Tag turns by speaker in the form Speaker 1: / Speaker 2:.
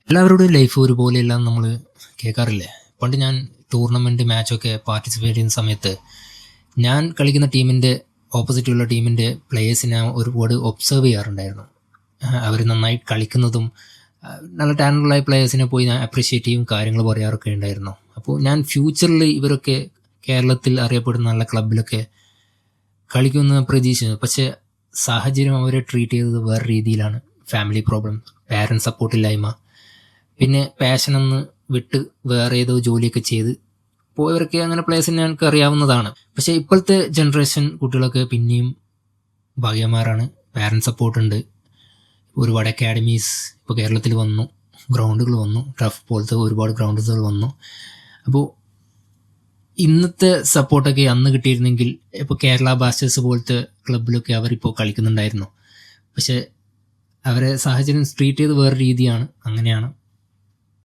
Speaker 1: എല്ലാവരുടെയും ലൈഫ് ഒരുപോലെയല്ല എന്ന് നമ്മൾ കേൾക്കാറില്ലേ? പണ്ട് ഞാൻ ടൂർണമെൻറ്റ് മാച്ചൊക്കെ പാർട്ടിസിപ്പേറ്റ് ചെയ്യുന്ന സമയത്ത് ഞാൻ കളിക്കുന്ന ടീമിൻ്റെ ഓപ്പോസിറ്റുള്ള ടീമിൻ്റെ പ്ലേയേഴ്സിനെ ഒരുപാട് ഒബ്സർവ് ചെയ്യാറുണ്ടായിരുന്നു. അവർ നന്നായി കളിക്കുന്നതും നല്ല ടാലൻ്റുള്ളായ പ്ലേയേഴ്സിനെ പോയി ഞാൻ അപ്രിഷ്യേറ്റ് ചെയ്യും, കാര്യങ്ങൾ പറയാറൊക്കെ ഉണ്ടായിരുന്നു. അപ്പോൾ ഞാൻ ഫ്യൂച്ചറിൽ ഇവരൊക്കെ കേരളത്തിൽ അറിയപ്പെടുന്ന നല്ല ക്ലബിലൊക്കെ കളിക്കുമെന്ന് പ്രതീക്ഷിച്ചു. പക്ഷേ സാഹചര്യം അവരെ ട്രീറ്റ് ചെയ്തത് വേറെ രീതിയിലാണ്. ഫാമിലി പ്രോബ്ലം, പാരൻസ് സപ്പോർട്ടില്ലായ്മ, പിന്നെ പാഷനൊന്ന് വിട്ട് വേറെ ഏതോ ജോലിയൊക്കെ ചെയ്ത് പോയവരൊക്കെ അങ്ങനെ പ്ലേയേഴ്സിനെ എനിക്ക് അറിയാവുന്നതാണ്. പക്ഷേ ഇപ്പോഴത്തെ ജനറേഷൻ കുട്ടികളൊക്കെ പിന്നെയും ഭാഗ്യന്മാരാണ്. പാരൻസ് സപ്പോർട്ടുണ്ട്. ഒരുപാട് അക്കാഡമീസ് ഇപ്പോൾ കേരളത്തിൽ വന്നു, ഗ്രൗണ്ടുകൾ വന്നു, ടഫ് പോലത്തെ ഒരുപാട് ഗ്രൗണ്ടുകൾ വന്നു. അപ്പോൾ ഇന്നത്തെ സപ്പോർട്ടൊക്കെ അന്ന് കിട്ടിയിരുന്നെങ്കിൽ ഇപ്പോൾ കേരള ബ്ലാസ്റ്റേഴ്സ് പോലത്തെ ക്ലബിലൊക്കെ അവരിപ്പോൾ കളിക്കുന്നുണ്ടായിരുന്നു. പക്ഷേ അവരെ സാഹചര്യം ട്രീറ്റ് ചെയ്ത് വേറെ രീതിയാണ്, അങ്ങനെയാണ്.